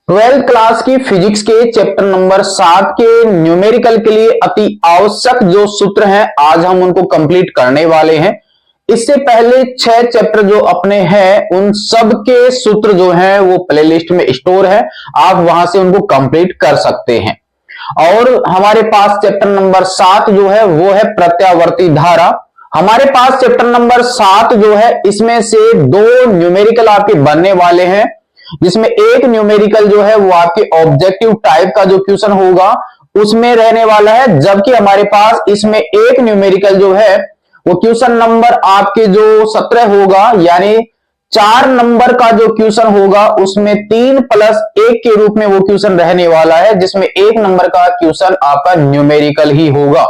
Twelfth class की physics के chapter number 7 के न्यूमेरिकल के लिए अति आवश्यक जो सूत्र हैं आज हम उनको कंप्लीट करने वाले हैं। इससे पहले 6 चैप्टर जो अपने हैं उन सब के सूत्र जो हैं वो प्लेलिस्ट में स्टोर है, आप वहां से उनको कंप्लीट कर सकते हैं। और हमारे पास चैप्टर नंबर 7 जो है वो है प्रत्यावर्ती धारा। हमारे पास चैप्टर नंबर 7 जो है इसमें से 2 न्यूमेरिकल आपके बनने वाले हैं, जिसमें एक न्यूमेरिकल जो है वो आपके ऑब्जेक्टिव टाइप का जो क्वेश्चन होगा उसमें रहने वाला है, जबकि हमारे पास इसमें एक न्यूमेरिकल जो है वो क्वेश्चन नंबर आपके जो 17 होगा, यानी 4 नंबर का जो क्वेश्चन होगा उसमें 3+1 के रूप में वो क्वेश्चन रहने वाला है, जिसमें 1 नंबर का क्वेश्चन आपका न्यूमेरिकल ही होगा।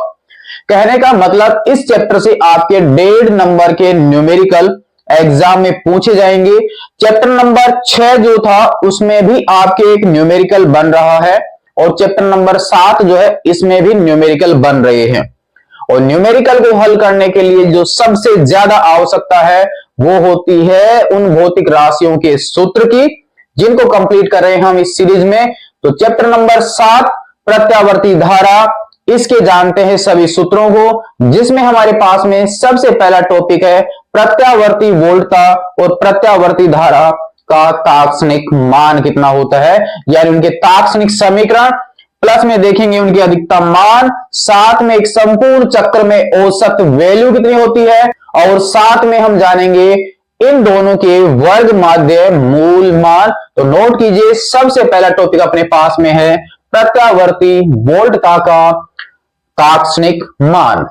कहने का मतलब इस चैप्टर से आपके 1.5 नंबर के न्यूमेरिकल एग्जाम में पूछे जाएंगे। चैप्टर नंबर 6 जो था उसमें भी आपके एक न्यूमेरिकल बन रहा है और चैप्टर नंबर 7 जो है इसमें भी न्यूमेरिकल बन रहे हैं। और न्यूमेरिकल को हल करने के लिए जो सबसे ज्यादा आवश्यकता है वो होती है उन भौतिक राशियों के सूत्र की, जिनको कंप्लीट कर रहे हैं हम इस सीरीज में। तो चैप्टर नंबर 7 प्रत्यावर्ती धारा, इसके जानते हैं सभी सूत्रों को, जिसमें हमारे पास में सबसे पहला टॉपिक है प्रत्यावर्ती वोल्टता और प्रत्यावर्ती धारा का तात्क्षणिक मान कितना होता है, यानी उनके तात्क्षणिक समीकरण, प्लस में देखेंगे उनकी अधिकतम मान, साथ में एक संपूर्ण चक्र में औसत वैल्यू कितनी होती है, और साथ में हम जानेंगे इन दोनों के वर्ग माध्य मूल मान। तो नोट कीजिए, सबसे पहला टॉपिक अपने पास में है प्रत्यावर्ती वोल्टता का तात्क्षणिक मान।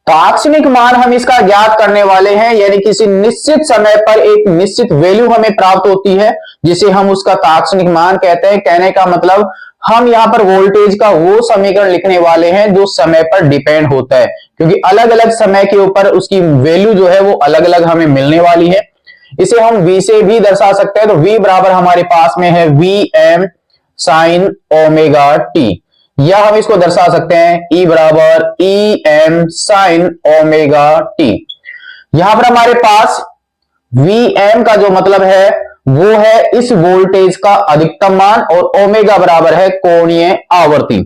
तात्क्षणिक मान हम इसका ज्ञात करने वाले हैं, यानी किसी निश्चित समय पर एक निश्चित वैल्यू हमें प्राप्त होती है जिसे हम उसका तात्क्षणिक मान कहते हैं। कहने का मतलब हम यहां पर वोल्टेज का वो समीकरण लिखने वाले हैं जो समय पर डिपेंड होता है, क्योंकि अलग अलग समय के ऊपर उसकी वैल्यू जो है वो अलग अलग हमें मिलने वाली है। इसे हम v से भी दर्शा सकते हैं। तो v बराबर हमारे पास में है Vm sin ओमेगा t, या हम इसको दर्शा सकते हैं E बराबर Em sin ओमेगा t। यहां पर हमारे पास Vm का जो मतलब है वो है इस वोल्टेज का अधिकतम मान, और ओमेगा बराबर है कोणीय आवर्ती।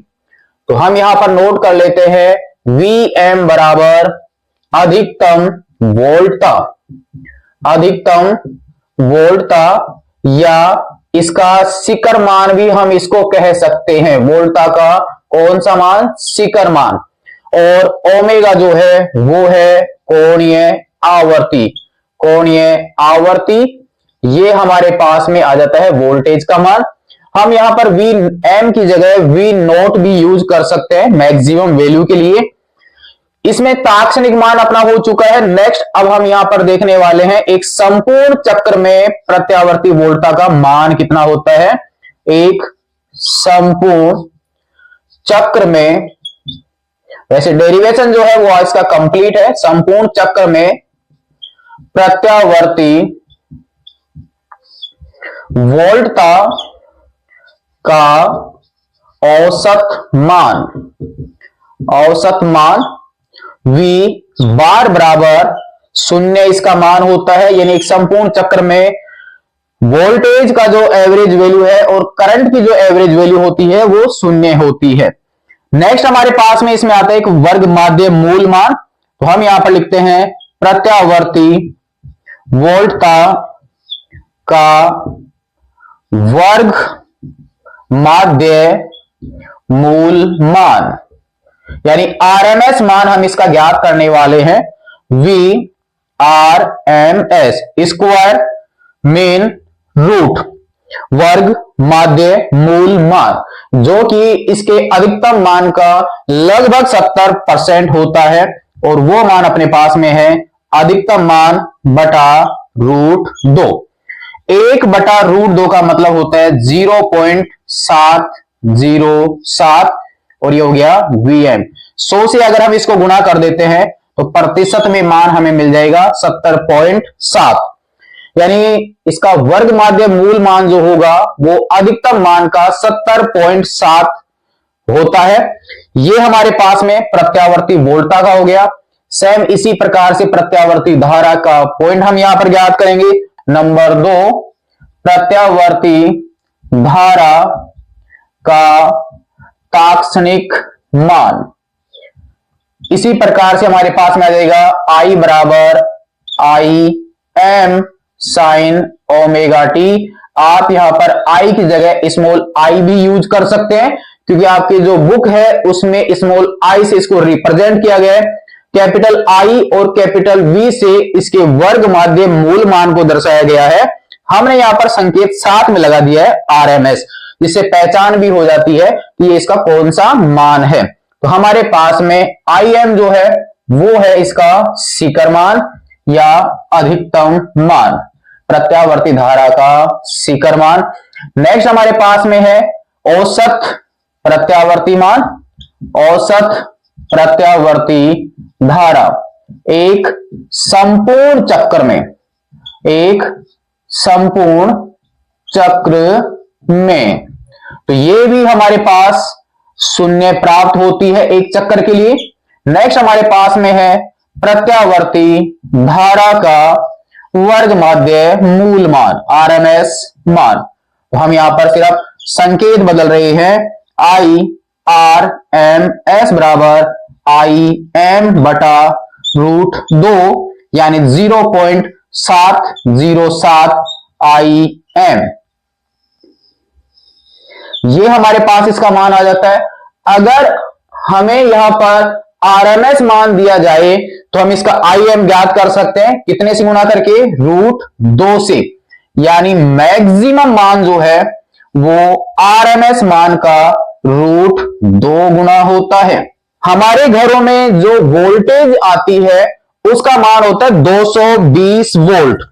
तो हम यहां पर नोट कर लेते हैं Vm बराबर अधिकतम वोल्टता, अधिकतम वोल्टता, या इसका शिखर मान भी हम इसको कह सकते हैं। वोल्टता का कौन सा मान? शिखर मान। और ओमेगा जो है वो है कोणीय आवर्ती, कोणीय आवर्ती, ये हमारे पास में आ जाता है वोल्टेज का मान। हम यहां पर Vm की जगह V0 भी यूज कर सकते हैं मैक्सिमम वैल्यू के लिए। इसमें तात्क्षणिक मान अपना हो चुका है। नेक्स्ट अब हम यहां पर देखने वाले हैं एक संपूर्ण चक्र में प्रत्यावर्ती वोल्टता का मान कितना होता है। एक संपूर्ण चक्र में, वैसे डेरिवेशन जो है वो इसका कंप्लीट है, संपूर्ण चक्र में प्रत्यावर्ती वोल्टता का औसत मान, औसत मान V बार बराबर 0 इसका मान होता है, यानी एक संपूर्ण चक्र में वोल्टेज का जो एवरेज वैल्यू है और करंट की जो एवरेज वैल्यू होती है वो 0 होती है। नेक्स्ट हमारे पास में इसमें आता है एक वर्ग माध्य मूल मान। तो हम यहां पर लिखते हैं प्रत्यावर्ती वोल्टता का वर्ग माध्य मूल मान, यानी आरएमएस मान हम इसका ज्ञात करने वाले हैं। VRMS स्क्वायर मीन रूट वर्ग माध्य मूल मान, जो कि इसके अधिकतम मान का लगभग 70% होता है, और वो मान अपने पास में है अधिकतम मान बटा √2। 1/√2 का मतलब होता है 0.707, और ये हो गया Vm। 100 से अगर हम इसको गुणा कर देते हैं तो प्रतिशत में मान हमें मिल जाएगा 70.7, यानी इसका वर्ग माध्य मूल मान जो होगा वो अधिकतम मान का 70.7 होता है। ये हमारे पास में प्रत्यावर्ती वोल्टता का हो गया। सेम इसी प्रकार से प्रत्यावर्ती धारा का पॉइंट हम यहां पर ज्ञात करेंगे। नंबर 2, प्रत्यावर्ती धारा का तात्क्षणिक मान। इसी प्रकार से हमारे पास में आ जाएगा I बराबर आई एम साइन ओमेगा टी। आप यहां पर I की जगह स्मॉल I भी यूज कर सकते हैं, क्योंकि आपकी जो बुक है उसमें स्मॉल I से इसको रिप्रेजेंट किया गया है। कैपिटल I और कैपिटल V से इसके वर्ग माध्य मूल मान को दर्शाया गया है। हमने यहां पर संकेत साथ में लगा दिया है RMS, जिससे पहचान भी हो जाती है कि ये इसका कौन सा मान है। तो हमारे पास में IM जो है वो है इसका शिखर मान या अधिकतम मान, प्रत्यावर्ती धारा का शिखर मान। नेक्स्ट हमारे पास में है औसत प्रत्यावर्ती मान। औसत प्रत्यावर्ती धारा एक संपूर्ण चक्र में, एक संपूर्ण चक्र में, तो ये भी हमारे पास शून्य प्राप्त होती है एक चक्र के लिए। नेक्स्ट हमारे पास में है प्रत्यावर्ती धारा का वर्ग माध्य मूल मान, RMS मान। तो हम यहां पर सिर्फ संकेत बदल रहे हैं। IRMS बराबर IM बटा √2 यानी 0.707 IM। ये हमारे पास इसका मान आ जाता है। अगर हमें यहां पर RMS मान दिया जाए तो हम इसका IM ज्ञात कर सकते हैं कितने से गुना करके, √2 से, यानी मैक्सिमम मान जो है वो RMS मान का √2 गुना होता है। हमारे घरों में जो वोल्टेज आती है उसका मान होता है 220 वोल्ट,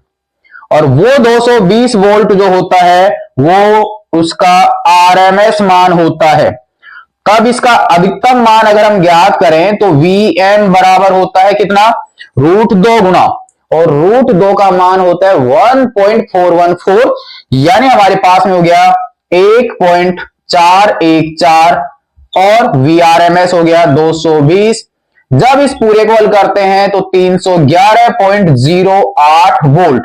और वो 220 वोल्ट जो होता है वो उसका RMS मान होता है। तब इसका अधिकतम मान अगर हम ज्ञात करें तो Vm बराबर होता है कितना, √2 गुना, और √2 का मान होता है 1.414, यानी हमारे पास में हो गया 1.414 और Vrms हो गया 220। जब इस पूरे को हल करते हैं तो 311.08 वोल्ट,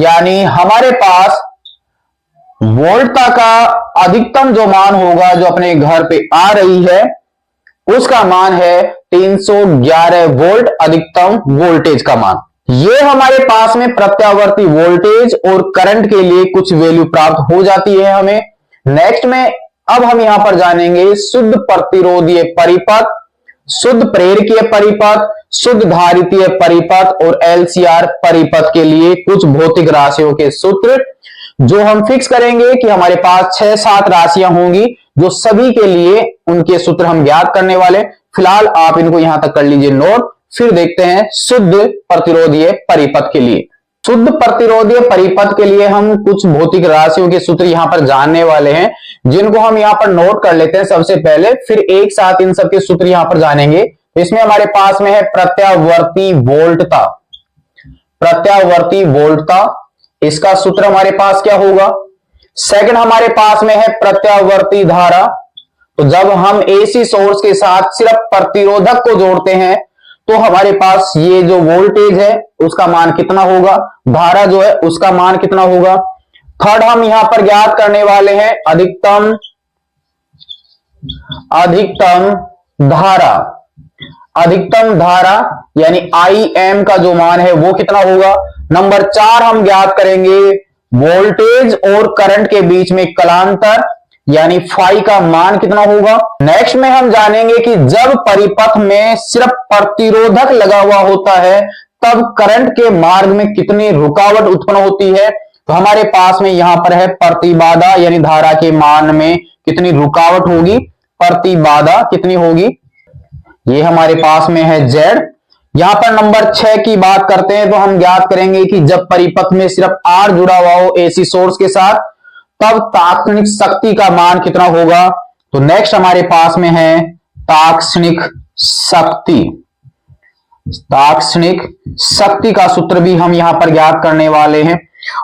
यानी हमारे पास वोल्टता का अधिकतम जो मान होगा जो अपने घर पे आ रही है उसका मान है 311 वोल्ट, अधिकतम वोल्टेज का मान। ये हमारे पास में प्रत्यावर्ती वोल्टेज और करंट के लिए कुछ वैल्यू प्राप्त हो जाती है हमें। नेक्स्ट में अब हम यहां पर जानेंगे शुद्ध प्रतिरोधीय परिपथ, शुद्ध प्रेरकीय परिपथ, शुद्ध धारितीय परिपथ और LCR परिपथ के लिए कुछ भौतिक राशियों के सूत्र, जो हम फिक्स करेंगे कि हमारे पास 6-7 राशियां होंगी जो सभी के लिए उनके सूत्र हम ज्ञात करने वाले। फिलहाल आप इनको यहां तक कर लीजिए नोट, फिर देखते हैं शुद्ध प्रतिरोधीय परिपथ के लिए। शुद्ध प्रतिरोधीय परिपथ के लिए हम कुछ भौतिक राशियों के सूत्र यहां पर जानने वाले हैं, जिनको हम यहां पर नोट कर लेते हैं सबसे पहले, फिर एक साथ इन सबके सूत्र यहां पर जानेंगे। इसमें हमारे पास में है प्रत्यावर्ती वोल्टता। प्रत्यावर्ती वोल्टता, इसका सूत्र हमारे पास क्या होगा। सेकंड हमारे पास में है प्रत्यावर्ती धारा। तो जब हम AC सोर्स के साथ सिर्फ प्रतिरोधक को जोड़ते हैं तो हमारे पास ये जो वोल्टेज है उसका मान कितना होगा, धारा जो है उसका मान कितना होगा। थर्ड हम यहां पर ज्ञात करने वाले हैं अधिकतम धारा। अधिकतम धारा यानी IM का जो मान है वो कितना होगा। नंबर 4 हम ज्ञात करेंगे वोल्टेज और करंट के बीच में कलांतर यानी फाई का मान कितना होगा। नेक्स्ट में हम जानेंगे कि जब परिपथ में सिर्फ प्रतिरोधक लगा हुआ होता है तब करंट के मार्ग में कितनी रुकावट उत्पन्न होती है। तो हमारे पास में यहां पर है प्रतिबाधा, यानी धारा के मान में कितनी रुकावट होगी, प्रतिबाधा कितनी होगी, ये हमारे पास में है Z। यहां पर नंबर 6 की बात करते हैं तो हम ज्ञात करेंगे कि जब परिपथ में सिर्फ R जुड़ा हुआ हो AC सोर्स के साथ तब तात्क्षणिक शक्ति का मान कितना होगा। तो नेक्स्ट हमारे पास में है तात्क्षणिक शक्ति। तात्क्षणिक शक्ति का सूत्र भी हम यहां पर ज्ञात करने वाले हैं।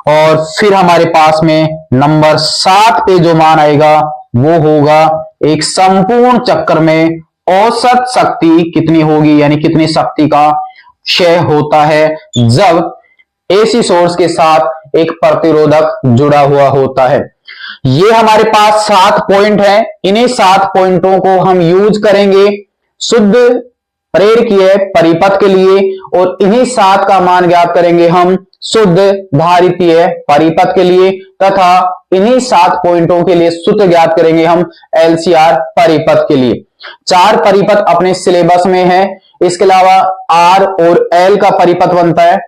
और फिर हमारे पास में नंबर 7 पे जो मान आएगा वो होगा एक संपूर्ण चक्र में औसत शक्ति कितनी होगी, यानी कितनी शक्ति का क्षय होता है जब AC सोर्स के साथ एक प्रतिरोधक जुड़ा हुआ होता है। ये हमारे पास 7 पॉइंट हैं, इन्हीं 7 पॉइंटों को हम यूज करेंगे शुद्ध प्रेरकीय परिपथ के लिए, और इन्हीं 7 का मान ज्ञात करेंगे हम शुद्ध धारितीय परिपथ के लिए, तथा इन्हीं 7 पॉइंटों के लिए सूत्र ज्ञात करेंगे हम एलसीआर परिपथ के लिए। 4 परिपथ अपने सिलेबस में है, इसके अलावा आर और एल का परिपथ बनता है,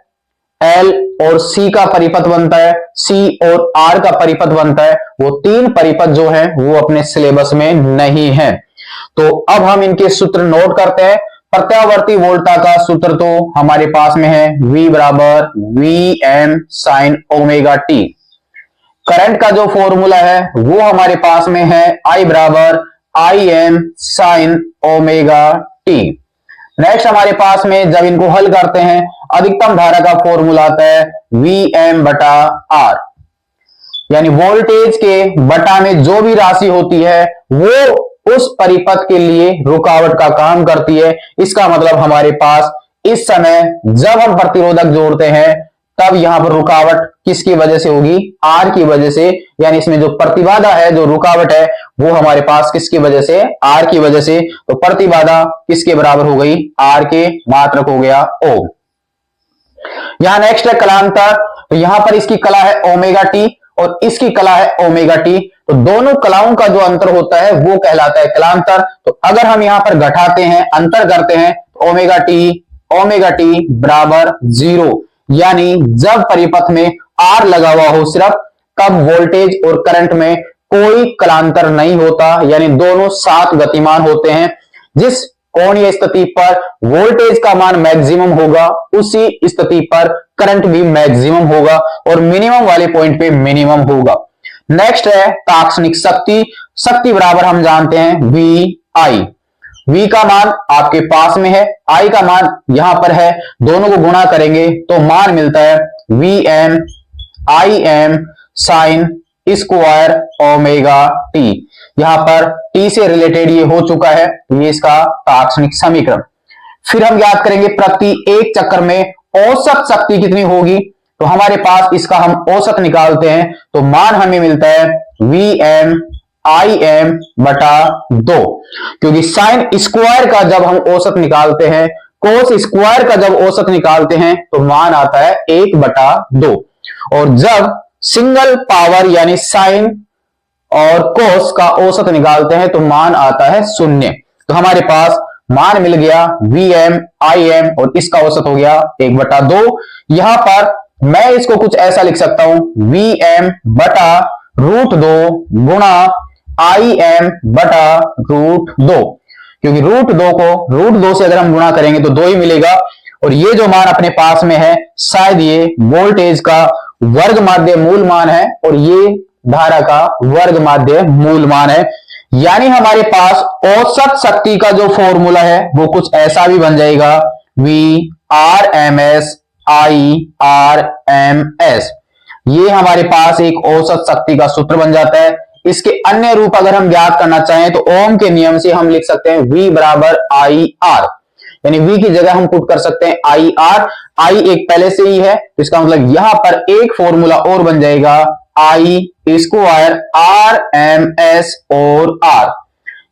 एल और सी का परिपथ बनता है, सी और आर का परिपथ बनता है। वो 3 परिपथ जो है वो अपने सिलेबस में नहीं है। तो अब हम इनके सूत्र नोट करते हैं। प्रत्यावर्ती वोल्टा का सूत्र तो हमारे पास में है V बराबर V M sine omega T. Current का जो फॉर्मूला है वो हमारे पास में है I बराबर आई M sine omega T. Next हमारे पास में जब इनको हल करते हैं अधिकतम धारा का फॉर्मूला आता है वी एम बटा आर, यानी वोल्टेज के बटा में जो भी राशि होती है वो उस परिपथ के लिए रुकावट का काम करती है। इसका मतलब हमारे पास इस समय जब हम प्रतिरोधक जोड़ते हैं तब यहां पर रुकावट किसकी वजह से होगी, आर की वजह से, यानी इसमें जो प्रतिबाधा है, जो रुकावट है वो हमारे पास किसकी वजह से, आर की वजह से। तो प्रतिबाधा किसके बराबर हो गई, आर के मात्रक हो गया ओम। यहां नेक्स्ट है कलांतर, तो यहां पर इसकी कला है ओमेगा टी और इसकी कला है ओमेगा टी, तो दोनों कलाओं का जो अंतर होता है वो कहलाता है कलांतर। तो अगर हम यहां पर घटाते हैं, अंतर करते हैं, तो ओमेगा टी बराबर 0, यानी जब परिपथ में आर लगा हुआ हो सिर्फ, तब वोल्टेज और करंट में कोई कलांतर नहीं होता, यानी दोनों साथ गतिमान होते हैं। जिस कोणीय स्थिति पर वोल्टेज का मान मैक्सिमम होगा उसी स्थिति पर करंट भी मैक्सिमम होगा और मिनिमम वाले पॉइंट पे मिनिमम होगा। नेक्स्ट है तात्क्षणिक शक्ति। शक्ति बराबर हम जानते हैं वी आई। V का मान आपके पास में है, I का मान यहां पर है, दोनों को गुणा करेंगे तो मान मिलता है V M I M sine square omega T. यहां पर T से रिलेटेड ये हो चुका है, ये इसका तात्क्षणिक समीकरण। फिर हम याद करेंगे प्रति एक चक्कर में औसत शक्ति कितनी होगी, तो हमारे पास इसका हम औसत निकालते हैं तो मान हमें मिलता है वी एम आई एम बटा 2, क्योंकि साइन स्क्वायर का जब हम औसत निकालते हैं, कोस स्क्वायर का जब औसत निकालते हैं तो मान आता है 1 बटा 2, और जब सिंगल पावर यानी साइन और कोस का औसत निकालते हैं तो मान आता है 0। तो हमारे पास मान मिल गया वी एम आई एम और इसका औसत हो गया 1 बटा 2। यहां पर मैं इसको कुछ ऐसा लिख सकता हूं वी एम बटा √2 गुणा आई एम बटा √2, क्योंकि √2 से अगर हम गुणा करेंगे तो 2 ही मिलेगा, और ये जो मान अपने पास में है शायद ये वोल्टेज का वर्ग माध्य मूल मान है और ये धारा का वर्ग माध्य मूल मान है। यानी हमारे पास औसत शक्ति का जो फॉर्मूला है वो कुछ ऐसा भी बन जाएगा V R M S I R M S. ये हमारे पास एक औसत शक्ति का सूत्र बन जाता है। इसके अन्य रूप अगर हम ज्ञात करना चाहें तो ओम के नियम से हम लिख सकते हैं V बराबर आई आर, यानी V की जगह हम पुट कर सकते हैं आई आर। आई एक पहले से ही है तो इसका मतलब यहां पर एक फॉर्मूला और बन जाएगा आई स्क्वायर आर एम एस और आर।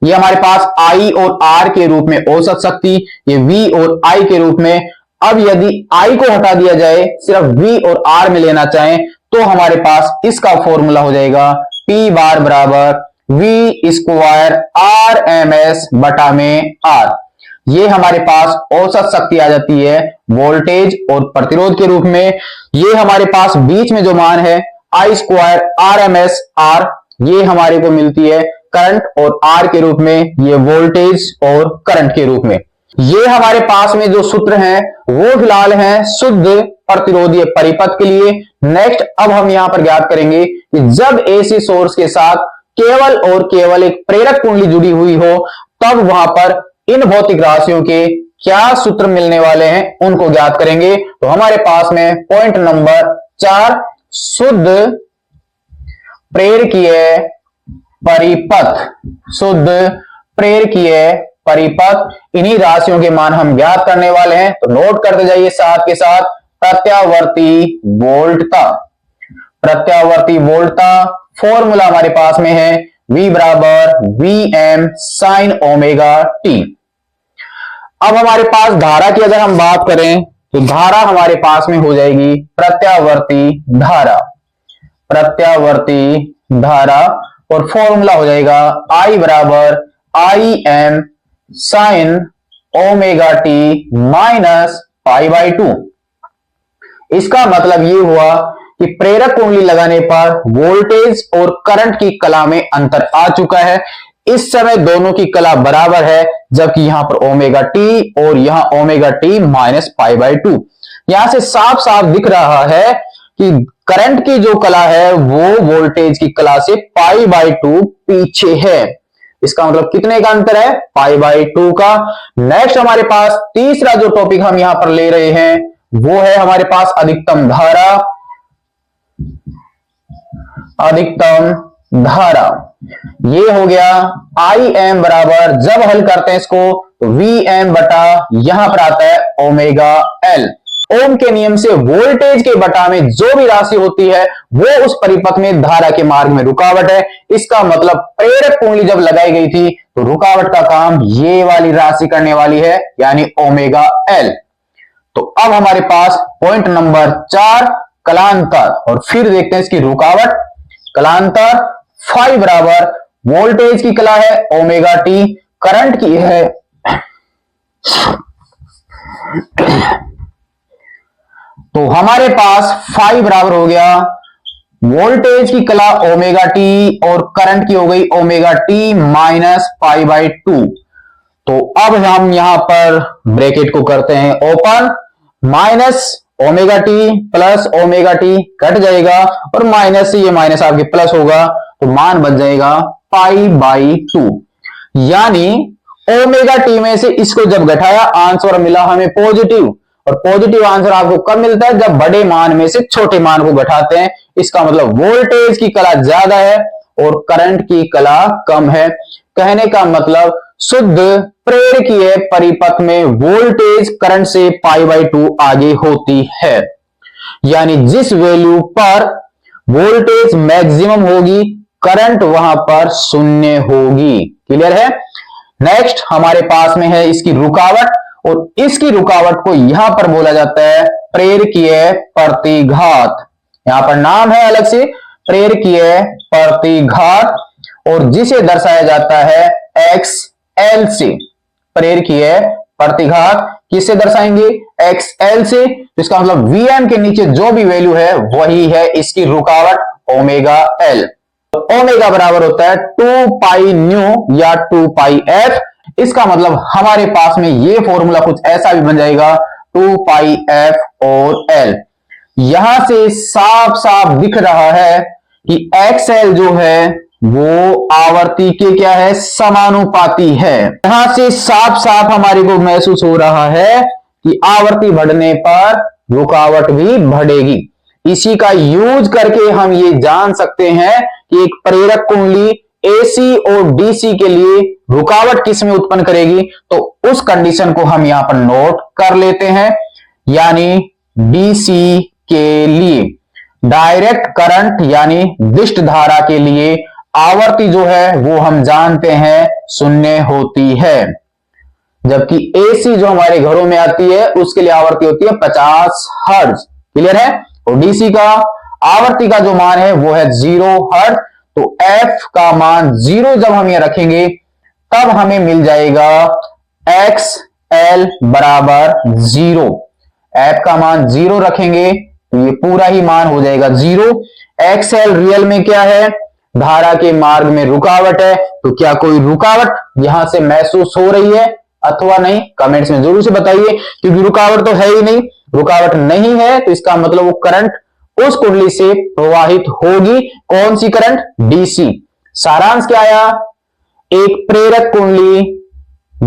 ये हमारे पास आई और आर के रूप में औसत शक्ति, ये V और I के रूप में। अब यदि I को हटा दिया जाए, सिर्फ V और R में लेना चाहें तो हमारे पास इसका फॉर्मूला हो जाएगा P बार बराबर V square R M S बटा में R। ये हमारे पास औसत शक्ति आ जाती है वोल्टेज और प्रतिरोध के रूप में। ये हमारे पास बीच में जो मान है I square R M S R, ये हमारे को मिलती है करंट और R के रूप में, ये वोल्टेज और करंट के रूप में। ये हमारे पास में जो सूत्र हैं वो फिलहाल हैं शुद्ध प्रतिरोधीय परिपथ के लिए। नेक्स्ट अब हम यहां पर ज्ञात करेंगे कि जब एसी सोर्स के साथ केवल और केवल एक प्रेरक कुंडली जुड़ी हुई हो तब वहां पर इन भौतिक राशियों के क्या सूत्र मिलने वाले हैं उनको ज्ञात करेंगे। तो हमारे पास में पॉइंट नंबर 4 शुद्ध प्रेरकीय परिपथ, शुद्ध प्रेरकीय परिपथ, इन्हीं राशियों के मान हम ज्ञात करने वाले हैं। तो नोट करते जाइए साथ के साथ प्रत्यावर्ती वोल्टता, प्रत्यावर्ती वोल्टता, फॉर्मूला हमारे पास में है V बराबर Vm साइन ओमेगा टी। अब हमारे पास धारा की अगर हम बात करें तो धारा हमारे पास में हो जाएगी प्रत्यावर्ती धारा, प्रत्यावर्ती धारा, और फॉर्मूला हो जाएगा I बराबर Im sine omega T minus pi by 2। इसका मतलब ये हुआ कि प्रेरक कुंडली लगाने पर वोल्टेज और करंट की कला में अंतर आ चुका है। इस समय दोनों की कला बराबर है, जबकि यहां पर ओमेगा टी और यहां omega T minus pi by 2। यहां से साफ साफ दिख रहा है कि करंट की जो कला है वो वोल्टेज की कला से पाई बाई 2 पीछे है। इसका मतलब कितने का अंतर है? पाई बाई 2 का। नेक्स्ट हमारे पास तीसरा जो टॉपिक हम यहां पर ले रहे हैं वो है हमारे पास अधिकतम धारा, अधिकतम धारा। ये हो गया आई एम बराबर, जब हल करते हैं इसको तो वी एम बटा यहां पर आता है ओमेगा एल। ओम के नियम से वोल्टेज के बटा में जो भी राशि होती है वो उस परिपथ में धारा के मार्ग में रुकावट है। इसका मतलब प्रेरक कुंडली जब लगाई गई थी तो रुकावट का काम ये वाली राशि करने वाली है, यानी ओमेगा एल। तो अब हमारे पास पॉइंट नंबर 4 कलांतर, और फिर देखते हैं इसकी रुकावट। कलांतर फाई बराबर वोल्टेज की कला है ओमेगा टी, करंट की है तो हमारे पास फाई बराबर हो गया वोल्टेज की कला ओमेगा टी और करंट की हो गई omega T minus pi by 2। तो अब हम यहां पर ब्रैकेट को करते हैं open, minus omega T plus omega T cut जाएगा और माइनस से ये माइनस आपके प्लस होगा तो मान बच जाएगा पाई बाई 2। यानी ओमेगा टी में से इसको जब घटाया आंसर मिला हमें पॉजिटिव, और पॉजिटिव आंसर आपको कब मिलता है? जब बड़े मान में से छोटे मान को घटाते हैं। इसका मतलब वोल्टेज की कला ज्यादा है और करंट की कला कम है। कहने का मतलब शुद्ध प्रेरकीय परिपथ में वोल्टेज करंट से पाई बाई 2 आगे होती है। यानी जिस वैल्यू पर वोल्टेज मैक्सिमम होगी करंट वहां पर शून्य होगी। क्लियर है? नेक्स्ट हमारे पास में है इसकी रुकावट, और इसकी रुकावट को यहां पर बोला जाता है प्रेरकीय प्रतिघात। यहां पर नाम है अलग से प्रेरकीय प्रतिघात, और जिसे दर्शाया जाता है एक्स एल से। प्रेरकीय प्रतिघात किससे दर्शाएंगे? एक्स एल से। तो इसका मतलब वीएम के नीचे जो भी वैल्यू है वही है इसकी रुकावट ओमेगा एल। ओमेगा बराबर होता है 2 पाई न्यू या 2 पाई एफ। इसका मतलब हमारे पास में ये फॉर्मूला कुछ ऐसा भी बन जाएगा 2 पाई एफ और एल। यहां से साफ साफ दिख रहा है कि एक्स एल जो है वो आवर्ती के क्या है? समानुपाती है। यहां से साफ साफ हमारे को महसूस हो रहा है कि आवर्ती बढ़ने पर रुकावट भी बढ़ेगी। इसी का यूज करके हम ये जान सकते हैं कि एक प्रेरक कुंडली एसी और डीसी के लिए रुकावट किस में उत्पन्न करेगी। तो उस कंडीशन को हम यहां पर नोट कर लेते हैं, यानी डीसी के लिए डायरेक्ट करंट यानी दिष्ट धारा के लिए आवर्ती जो है वो हम जानते हैं शून्य होती है, जबकि एसी जो हमारे घरों में आती है उसके लिए आवर्ती होती है 50 हर्ट्ज। क्लियर है? और डीसी का आवर्ती का जो मान है वो है 0 हर्ट्ज। तो एफ का मान 0 जब हम ये रखेंगे तब हमें मिल जाएगा एक्स एल बराबर 0। एफ का मान 0 रखेंगे तो ये पूरा ही मान हो जाएगा 0। एक्स एल रियल में क्या है? धारा के मार्ग में रुकावट है। तो क्या कोई रुकावट यहां से महसूस हो रही है अथवा नहीं? कमेंट्स में जरूर से बताइए, क्योंकि रुकावट तो है ही नहीं। रुकावट नहीं है तो इसका मतलब वो करंट उस कुंडली से प्रवाहित होगी। कौन सी करंट? डीसी। सारांश क्या आया? एक प्रेरक कुंडली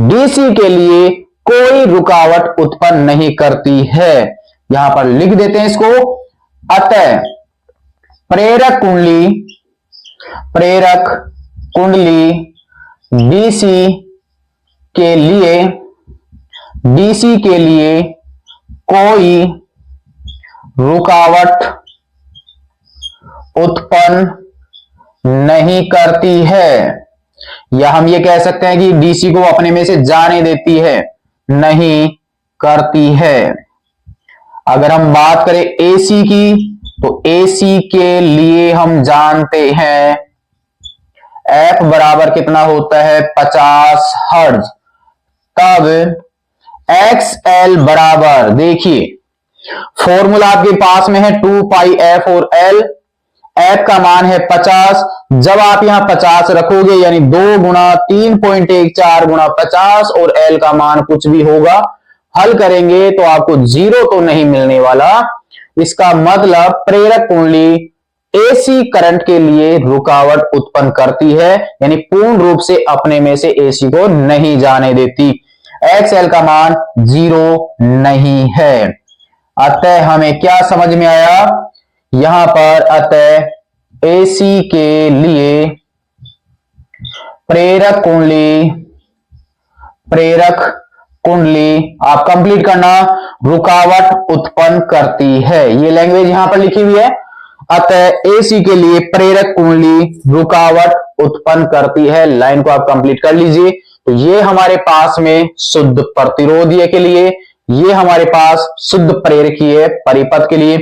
डीसी के लिए कोई रुकावट उत्पन्न नहीं करती है। यहां पर लिख देते हैं इसको। अतः प्रेरक कुंडली डीसी के लिए कोई रुकावट उत्पन्न नहीं करती है, या हम ये कह सकते हैं कि डीसी को अपने में से जाने देती है, नहीं करती है। अगर हम बात करें एसी की, तो एसी के लिए हम जानते हैं एफ बराबर कितना होता है 50 हर्ट्ज। तब एक्स एल बराबर, देखिए फॉर्मूला आपके पास में है 2 पाई एफ और एल। एफ का मान है 50। जब आप यहां 50 रखोगे यानी 2 गुणा 3.14 गुणा 50 और एल का मान कुछ भी होगा, हल करेंगे तो आपको जीरो तो नहीं मिलने वाला। इसका मतलब प्रेरक कुंडली एसी करंट के लिए रुकावट उत्पन्न करती है, यानी पूर्ण रूप से अपने में से एसी को नहीं जाने देती। एक्सएल का मान जीरो नहीं है। अतः हमें क्या समझ में आया यहां पर, अतः एसी के लिए प्रेरक कुंडली आप कंप्लीट करना, रुकावट उत्पन्न करती है। ये लैंग्वेज यहां पर लिखी हुई है। अतः एसी के लिए प्रेरक कुंडली रुकावट उत्पन्न करती है। लाइन को आप कंप्लीट कर लीजिए। तो ये हमारे पास में शुद्ध प्रतिरोधीय के लिए, ये हमारे पास शुद्ध प्रेरकीय परिपथ के लिए।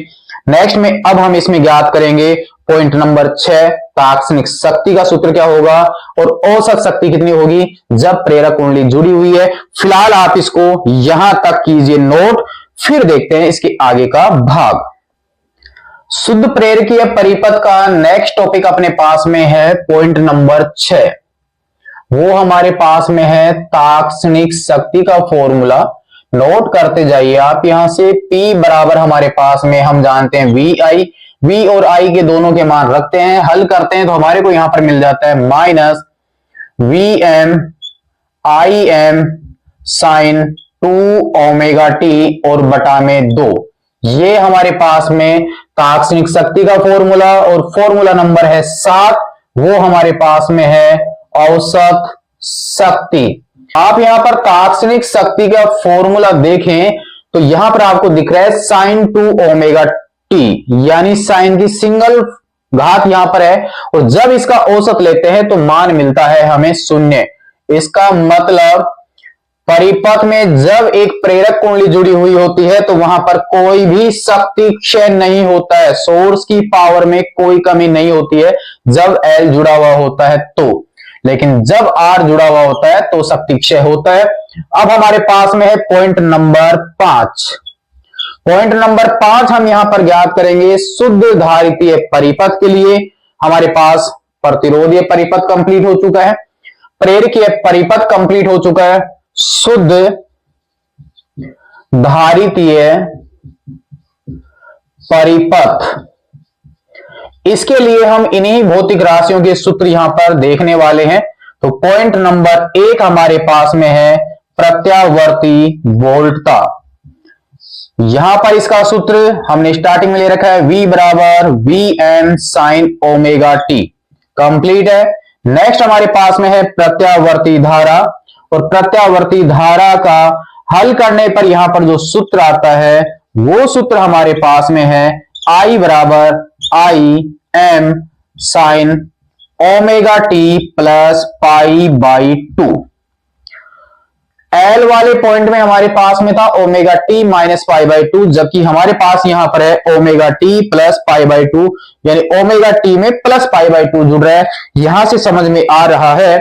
नेक्स्ट में अब हम इसमें ज्ञात करेंगे पॉइंट नंबर 6, तात्क्षणिक शक्ति का सूत्र क्या होगा और औसत शक्ति कितनी होगी जब प्रेरक कुंडली जुड़ी हुई है। फिलहाल आप इसको यहां तक कीजिए नोट, फिर देखते हैं इसके आगे का भाग। शुद्ध प्रेरकीय परिपथ का नेक्स्ट टॉपिक अपने पास में है पॉइंट नंबर 6। वो हमारे पास में है तात्क्षणिक शक्ति का फॉर्मूला। नोट करते जाइए आप यहां से। P बराबर हमारे पास में हम जानते हैं VI, V और I के दोनों के मान रखते हैं, हल करते हैं तो हमारे को यहां पर मिल जाता है minus VM IM sine 2 omega T और बटा में 2। ये हमारे पास में तात्क्षणिक शक्ति का फॉर्मूला, और फॉर्मूला नंबर है 7, वो हमारे पास में है औसत शक्ति। आप यहां पर तात्क्षणिक शक्ति का फॉर्मूला देखें तो यहां पर आपको दिख रहा है साइन 2 ओमेगा टी, यानी साइन की सिंगल घात यहां पर है, और जब इसका औसत लेते हैं तो मान मिलता है हमें 0। इसका मतलब परिपथ में जब एक प्रेरक कुंडली जुड़ी हुई होती है तो वहां पर कोई भी शक्ति क्षय नहीं होता है, सोर्स की पावर में कोई कमी नहीं होती है जब एल जुड़ा हुआ होता है तो। लेकिन जब आर जुड़ा हुआ होता है तो शक्ति क्षय होता है। अब हमारे पास में है पॉइंट नंबर 5। पॉइंट नंबर 5 हम यहां पर ज्ञात करेंगे शुद्ध धारितीय परिपथ के लिए। हमारे पास प्रतिरोधीय परिपथ कंप्लीट हो चुका है, प्रेरकीय परिपथ कंप्लीट हो चुका है, शुद्ध धारितीय परिपथ, इसके लिए हम इन्हीं भौतिक राशियों के सूत्र यहां पर देखने वाले हैं। तो पॉइंट नंबर 1 हमारे पास में है प्रत्यावर्ती वोल्टता। यहां पर इसका सूत्र हमने स्टार्टिंग में ले रखा है V बराबर VM sign omega T, complete है। नेक्स्ट हमारे पास में है प्रत्यावर्ती धारा, और प्रत्यावर्ती धारा का हल करने पर यहां पर जो सूत्र आता है वो सूत्र हमारे पास में है I बराबर IM sine omega T plus pi by 2। L वाले पॉइंट में हमारे पास में था omega T minus pi by 2, जबकि हमारे पास यहां पर है omega T plus pi by 2, यानी ओमेगा टी में प्लस पाई बाई 2 जुड़ रहा है। यहां से समझ में आ रहा है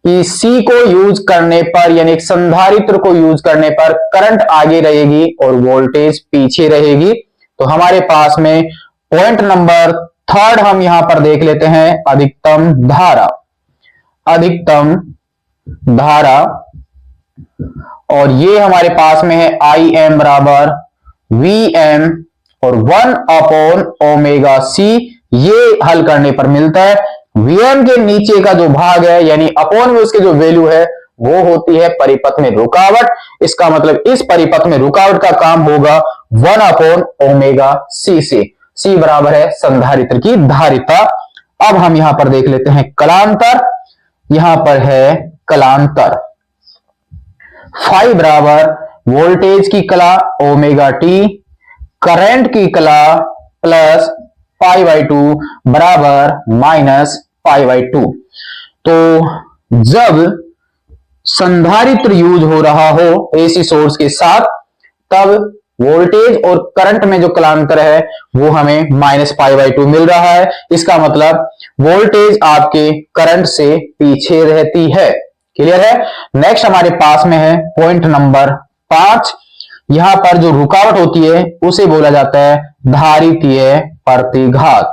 कि सी को यूज करने पर, यानी एक संधारित्र को यूज करने पर करंट आगे रहेगी और वोल्टेज पीछे रहेगी। तो हमारे पास में पॉइंट नंबर 3 हम यहां पर देख लेते हैं अधिकतम धारा। अधिकतम धारा, और ये हमारे पास में है आई एम बराबर VM और 1 अपॉन ओमेगा सी। ये हल करने पर मिलता है VM के नीचे का जो भाग है यानी अपॉन में उसके जो वैल्यू है वो होती है परिपथ में रुकावट। इसका मतलब इस परिपथ में रुकावट का काम होगा 1 अपॉन ओमेगा सी से। सी बराबर है संधारित्र की धारिता। अब हम यहां पर देख लेते हैं कलांतर। यहां पर है कलांतर, फाई बराबर वोल्टेज की कला ओमेगा टी, करंट की कला प्लस π/2 बराबर -π/2। तो जब संधारित्र यूज हो रहा हो एसी सोर्स के साथ, तब वोल्टेज और करंट में जो कलांतर है वो हमें -π/2 मिल रहा है। इसका मतलब वोल्टेज आपके करंट से पीछे रहती है। क्लियर है। नेक्स्ट हमारे पास में है पॉइंट नंबर 5। यहां पर जो रुकावट होती है उसे बोला जाता है धारितीय प्रतिघात।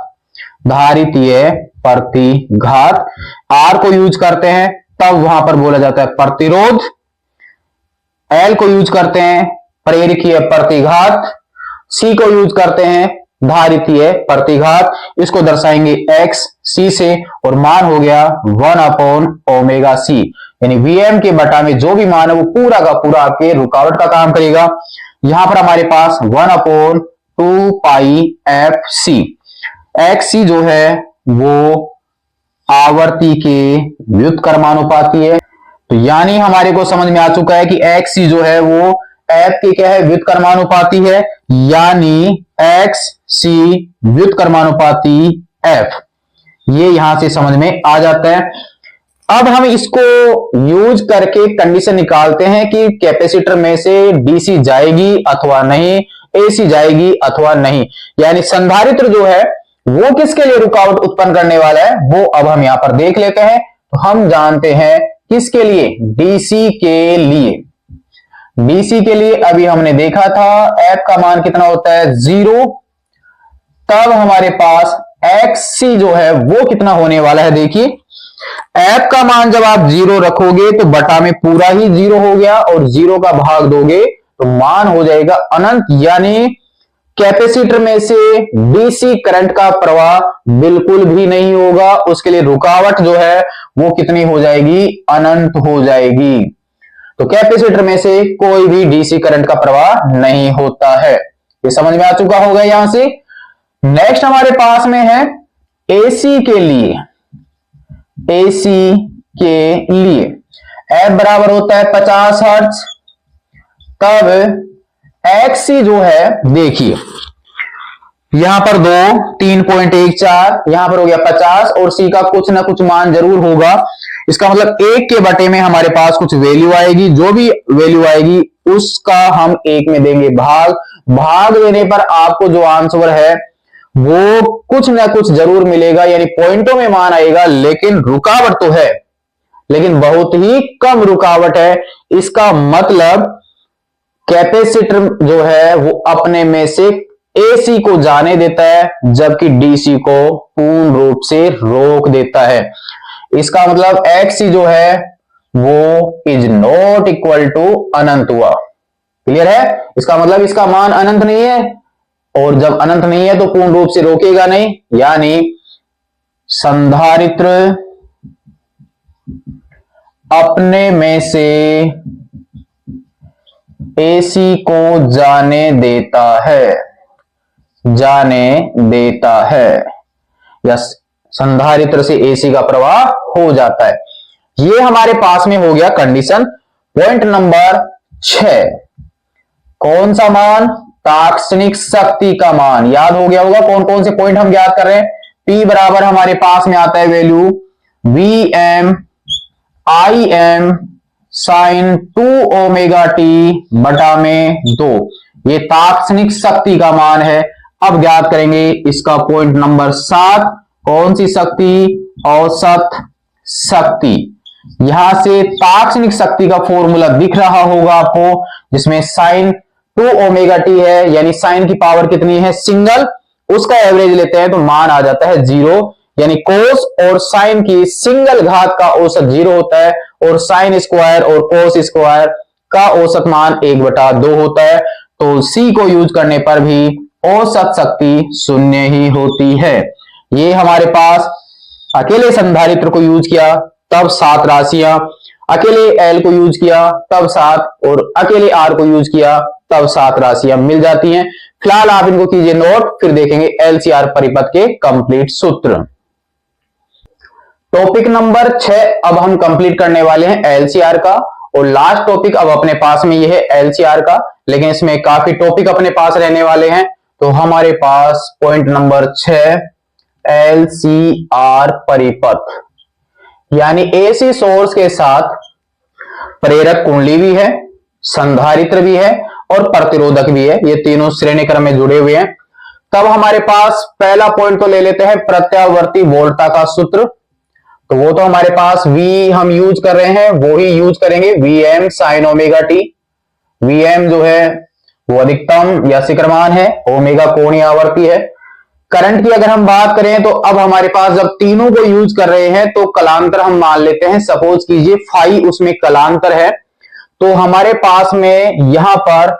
धारितीय प्रतिघात। आर को यूज करते हैं तब वहां पर बोला जाता है प्रतिरोध। एल को यूज करते हैं प्रेरकीय प्रतिघात। सी को यूज करते हैं धारितीय प्रतिघात। इसको दर्शाएंगे एक्स सी से, और मान हो गया 1/ωc, यानी Vm के बटा में जो भी मान है वो पूरा का पूरा आपके रुकावट का काम करेगा। यहां पर हमारे पास 1/2πfc। XC जो है वो आवर्ती के व्युत्क्रमानुपाती है। तो यानी हमारे को समझ में आ चुका है कि XC जो है वो F के क्या है, व्युत्क्रमानुपाती है, यानी XC व्युत्क्रमानुपाती F। ये यहां से समझ में आ जाता है। अब हम इसको यूज करके कंडीशन निकालते हैं कि कैपेसिटर में से डीसी जाएगी अथवा नहीं, एसी जाएगी अथवा नहीं। यानी संधारित्र जो है वो किसके लिए रुकावट उत्पन्न करने वाला है वो अब हम यहां पर देख लेते हैं। तो हम जानते हैं किसके लिए, डीसी के लिए। डीसी के लिए अभी हमने देखा था एफ का मान कितना होता है 0। तब हमारे पास एक्ससी जो है वो कितना होने वाला है, देखिए एफ का मान जब आप 0 रखोगे तो बटा में पूरा ही 0 हो गया, और 0 का भाग दोगे तो मान हो जाएगा अनंत। यानी कैपेसिटर में से डीसी करंट का प्रवाह बिल्कुल भी नहीं होगा। उसके लिए रुकावट जो है वो कितनी हो जाएगी, अनंत हो जाएगी। तो कैपेसिटर में से कोई भी डीसी करंट का प्रवाह नहीं होता है। ये समझ में आ चुका होगा यहां से। नेक्स्ट हमारे पास में है एसी के लिए। एसी के लिए एफ बराबर होता है 50 हर्ट्ज। तब एक्सी जो है देखिए यहां पर 3.14, यहां पर हो गया 50, और सी का कुछ ना कुछ मान जरूर होगा। इसका मतलब 1 के बटे में हमारे पास कुछ वैल्यू आएगी, जो भी वैल्यू आएगी उसका हम 1 में देंगे भाग। भाग देने पर आपको जो आंसर है वो कुछ ना कुछ जरूर मिलेगा, यानी पॉइंटों में मान आएगा, लेकिन रुकावट तो है, लेकिन बहुत ही कम रुकावट है। इसका मतलब कैपेसिटर जो है वो अपने में से एसी को जाने देता है, जबकि डीसी को पूर्ण रूप से रोक देता है। इसका मतलब एक्सी जो है वो इज नॉट इक्वल टू अनंत हुआ। क्लियर है। इसका मतलब इसका मान अनंत नहीं है, और जब अनंत नहीं है तो पूर्ण रूप से रोकेगा नहीं। यानी संधारित्र अपने में से एसी को जाने देता है, जाने देता है, या संधारित्र से एसी का प्रवाह हो जाता है। ये हमारे पास में हो गया कंडीशन। पॉइंट नंबर 6, कौन सा मान, तात्क्षणिक शक्ति का मान। याद हो गया होगा कौन कौन से पॉइंट हम याद कर रहे हैं। P बराबर हमारे पास में आता है value Vm Im sin 2ωt बटा में 2। ये तात्क्षणिक शक्ति का मान है। अब ज्ञात करेंगे इसका पॉइंट नंबर 7, कौन सी शक्ति, औसत शक्ति। यहां से तात्क्षणिक शक्ति का फॉर्मूला दिख रहा होगा आपको, जिसमें sin 2ωt है, यानी साइन की पावर कितनी है सिंगल, उसका एवरेज लेते हैं तो मान आ जाता है 0। यानी कोस और साइन की सिंगल घात का औसत 0 होता है, और साइन स्क्वायर और कोस स्क्वायर का औसत मान 1/2 होता है। तो सी को यूज करने पर भी औसत शक्ति 0 ही होती है। ये हमारे पास अकेले संधारित्र को यूज किया तब 7 राशियां, अकेले एल को यूज किया तब 7, और अकेले आर को यूज किया तब 7 राशियां मिल जाती हैं। फिलहाल आप इनको कीजिए नोट, फिर देखेंगे एलसीआर परिपथ के कंप्लीट सूत्र। टॉपिक नंबर 6 अब हम कंप्लीट करने वाले हैं एलसीआर का, और लास्ट टॉपिक अब अपने पास में ये है एलसीआर का, लेकिन इसमें काफी टॉपिक अपने पास रहने वाले हैं। तो हमारे पास पॉइंट नंबर 6 LCR परिपथ, यानी एसी सोर्स के साथ प्रेरक कुंडली भी है, संधारित्र भी है और प्रतिरोधक भी है, ये तीनों श्रेणी क्रम में जुड़े हुए हैं। तब हमारे पास पहला पॉइंट तो ले लेते हैं प्रत्यावर्ती वोल्टा का सूत्र। तो वो तो हमारे पास V हम यूज कर रहे हैं, वो ही यूज करेंगे, Vm sin omega T. Vm जो है वो अधिकतम या शिखरमान है, ओमेगा कोणीय आवर्ती है। करंट की अगर हम बात करें तो अब हमारे पास जब तीनों को यूज कर रहे हैं तो कलांतर हम मान लेते हैं, सपोज कीजिए फाई उसमें कलांतर है, तो हमारे पास में यहां पर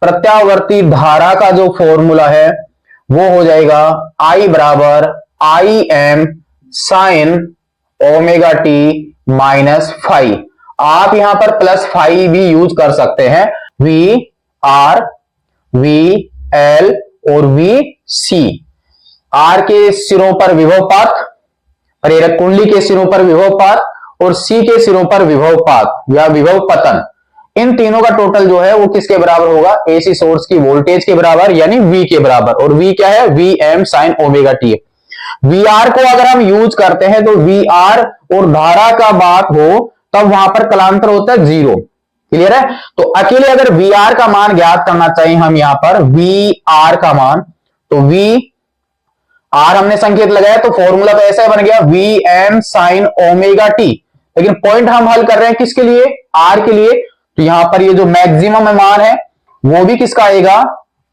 प्रत्यावर्ती धारा का जो फॉर्मूला है वो हो जाएगा I बराबर Im sine omega T minus phi. आप यहां पर प्लस फाई भी यूज कर सकते हैं। वी आर, वी एल और वी सी, आर के सिरों पर विभवपात, प्रेरक कुंडली के सिरों पर विभवपात और सी के सिरों पर विभवपात या विभव पतन, इन तीनों का टोटल जो है वो किसके बराबर होगा, एसी सोर्स की वोल्टेज के बराबर यानी V के बराबर। और V क्या है, Vm sin omega T. VR को अगर हम यूज करते हैं तो VR और धारा का बात हो तब वहां पर कलांतर होता है 0। क्लियर है। तो अकेले अगर VR का मान ज्ञात करना चाहिए हम यहां पर VR का मान, तो VR हमने संकेत लगाया तो फॉर्मूला तो ऐसा बन गया Vm sin ओमेगा टी। लेकिन पॉइंट हम हल कर रहे हैं किसके लिए, R के लिए। तो यहां पर ये जो मैक्सिमम मान है वो भी किसका आएगा,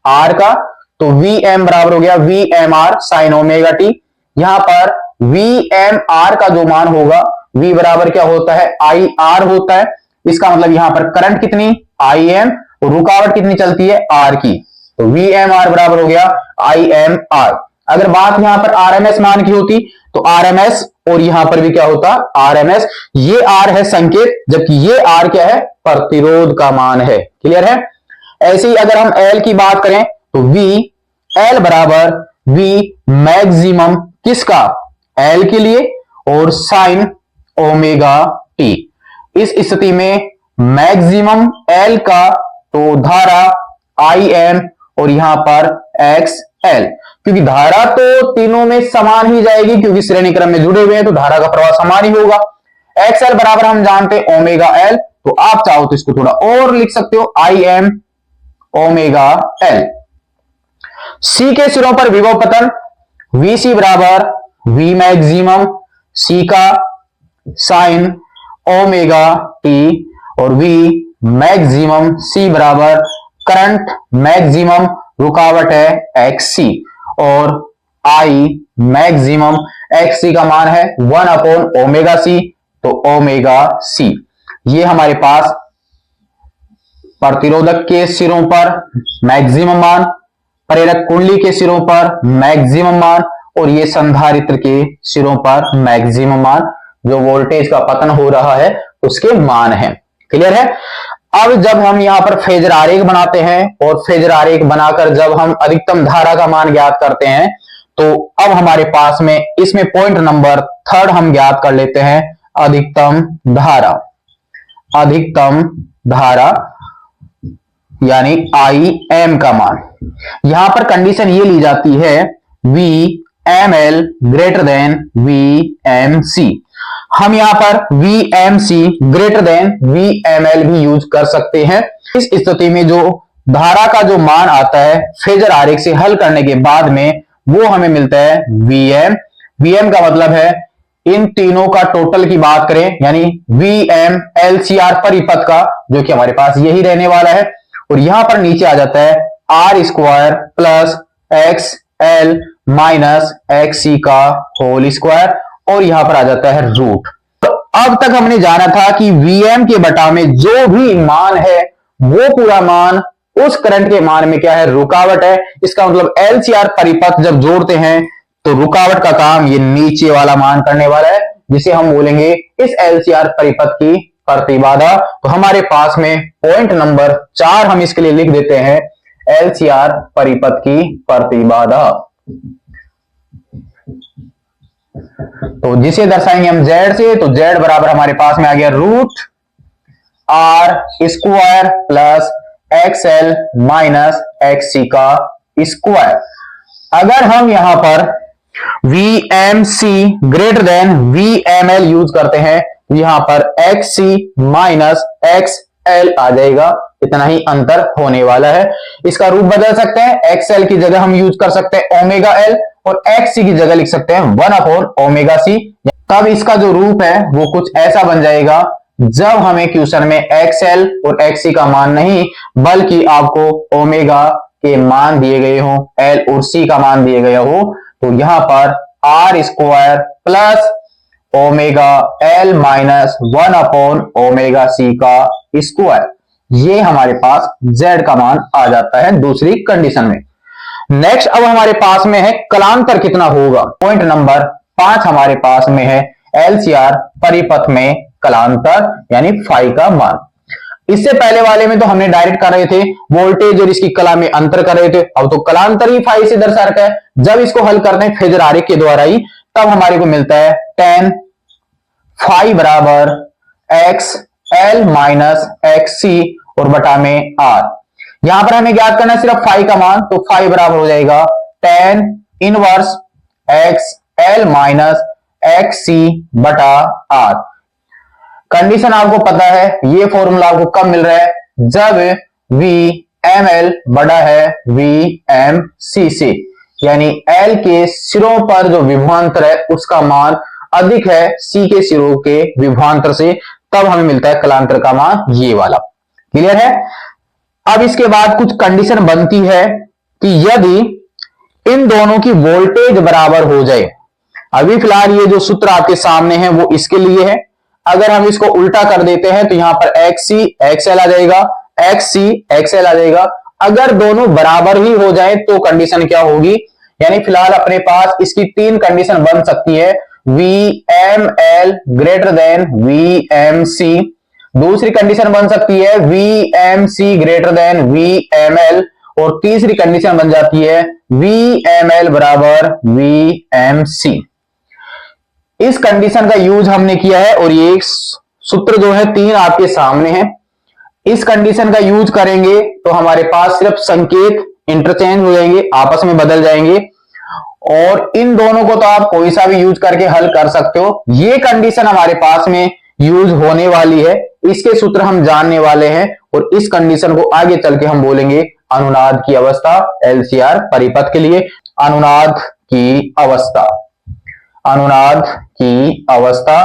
R का। तो Vm बराबर हो गया VmR sin ओमेगा टी। यहां पर VmR का जो मान होगा V बराबर क्या होता है, IR होता है। इसका मतलब यहां पर करंट कितनी, Im, और रुकावट कितनी चलती है, R की। तो VmR बराबर हो गया ImR। अगर बात यहां पर RMS मान की होती तो RMS और यहां पर भी क्या होता, RMS। ये R है संकेत, जबकि ये R क्या है, प्रतिरोध का मान है। क्लियर है। ऐसे ही अगर हम L की बात करें तो L बराबर V मैक्सिमम किसका, L के लिए और साइन ओमेगा टी। इस स्थिति में मैक्सिमम L का तो धारा Im और यहां पर XL, क्योंकि धारा तो तीनों में समान ही जाएगी क्योंकि श्रेणी क्रम में जुड़े हुए हैं तो धारा का प्रवाह समान ही होगा। XL बराबर हम जानते हैं ओमेगा L, तो आप चाहो तो इसको थोड़ा और लिख सकते हो Im ओमेगा L। C के सिरों पर विभव पतन Vc बराबर V मैक्सिमम, C का साइन ओमेगा टी और V मैक्सिमम, C बराबर करंट मैक्सिमम, रुकावट है XC और I मैक्सिमम, XC का मान है 1/ओमेगा C, तो ओमेगा C। ये हमारे पास प्रतिरोधक के सिरों पर मैक्सिमम मान, प्रेरक कुंडली के सिरों पर मैक्सिमम मान और ये संधारित्र के सिरों पर मैक्सिमम मान, जो वोल्टेज का पतन हो रहा है उसके मान है। क्लियर है। अब जब हम यहां पर फेजर आरेख बनाते हैं और फेजर आरेख बनाकर जब हम अधिकतम धारा का मान ज्ञात करते हैं तो अब हमारे पास में इसमें पॉइंट नंबर 3 हम ज्ञात कर लेते हैं, अधिकतम धारा। अधिकतम धारा यानी Im का मान, यहां पर कंडीशन ये ली जाती है VML ग्रेटर देन VMC। हम यहां पर VMC ग्रेटर देन VML भी यूज कर सकते हैं। इस स्थिति में जो धारा का जो मान आता है फेजर आरेख से हल करने के बाद में वो हमें मिलता है Vm। Vm का मतलब है इन तीनों का टोटल की बात करें यानी Vm LCR परिपथ का, जो कि हमारे पास यही रहने वाला है। और यहां पर नीचे आ जाता है R square plus XL minus XC का होल स्क्वायर और यहां पर आ जाता है रूट। तो अब तक हमने जाना था कि Vm के बटा में जो भी मान है वो पूरा मान उस करंट के मान में क्या है, रुकावट है। इसका मतलब LCR परिपथ जब जोड़ते हैं तो रुकावट का काम ये नीचे वाला मान करने वाला है, जिसे हम बोलेंगे इस LCR परिपथ की प्रतिबाधा। तो हमारे पास में पॉइंट नंबर 4 हम इसके लिए लिख देते हैं, LCR परिपथ की प्रतिबाधा। तो जिसे दर्शाएंगे हम Z से, तो Z बराबर हमारे पास में आ गया root R square plus XL minus XC का स्क्वायर। अगर हम यहां पर VMC greater than VML use करते हैं तो यहां पर XC माइनस XL आ जाएगा, इतना ही अंतर होने वाला है। इसका रूप बदल सकते हैं, XL की जगह हम यूज कर सकते हैं ओमेगा L और XC की जगह लिख सकते हैं 1 अपॉन ओमेगा C। तब इसका जो रूप है वो कुछ ऐसा बन जाएगा, जब हमें क्वेश्चन में XL और XC का मान नहीं बल्कि आपको ओमेगा के मान दिए गए हो, L और C का मान दिए गया हो, तो यहां पर R square plus omega L minus 1 upon omega C का स्क्वायर, ये हमारे पास Z का मान आ जाता है दूसरी कंडीशन में। नेक्स्ट अब हमारे पास में है कलांतर कितना होगा। पॉइंट नंबर 5 हमारे पास में है LCR परिपथ में कलांतर यानी फाई का मान। इससे पहले वाले में तो हमने डायरेक्ट कर रहे थे वोल्टेज और इसकी कला में अंतर कर रहे थे, अब तो कलांतर ही फाई से दर्शा रखा है। जब इसको हल करते हैं फेजर आरेख के द्वारा ही, तब हमारे को मिलता है tan फाई बराबर एक्स एल माइनस एक्स सी और बटा में आर। यहां पर हमें ज्ञात करना है सिर्फ फाई का मान, तो फाई बराबर हो जाएगा tan inverse X L minus X C बटा आर। कंडीशन आपको पता है, ये फॉर्मूला आपको कब मिल रहा है, जब VML बड़ा है VMC से, यानी L के सिरों पर जो विभवांतर है उसका मान अधिक है C के सिरों के विभवांतर से, तब हमें मिलता है कलांतर का मान ये वाला। क्लियर है। अब इसके बाद कुछ कंडीशन बनती है कि यदि इन दोनों की वोल्टेज बराबर हो जाए, अभी फिलहाल ये जो सूत्र आपके सामने है वो इसके लिए है, अगर हम इसको उल्टा कर देते हैं तो यहां पर XC XL आ जाएगा, XC XL आ जाएगा। अगर दोनों बराबर ही हो जाए तो कंडीशन क्या होगी, यानी फिलहाल अपने पास इसकी तीन कंडीशन बन सकती है, VML ग्रेटर देन VMC। दूसरी कंडीशन बन सकती है VMC ग्रेटर देन VML और तीसरी कंडीशन बन जाती है VML बराबर VMC। इस कंडीशन का यूज हमने किया है और ये सूत्र जो है तीन आपके सामने है। इस कंडीशन का यूज करेंगे तो हमारे पास सिर्फ संकेत इंटरचेंज हो जाएंगे, आपस में बदल जाएंगे, और इन दोनों को तो आप कोई सा भी यूज करके हल कर सकते हो। ये कंडीशन हमारे पास में यूज होने वाली है, इसके सूत्र हम जानने वाले हैं और इस कंडीशन को आगे चल के हम बोलेंगे अनुनाद की अवस्था LCR परिपथ के लिए। अनुनाद की अवस्था, अनुनाद की अवस्था,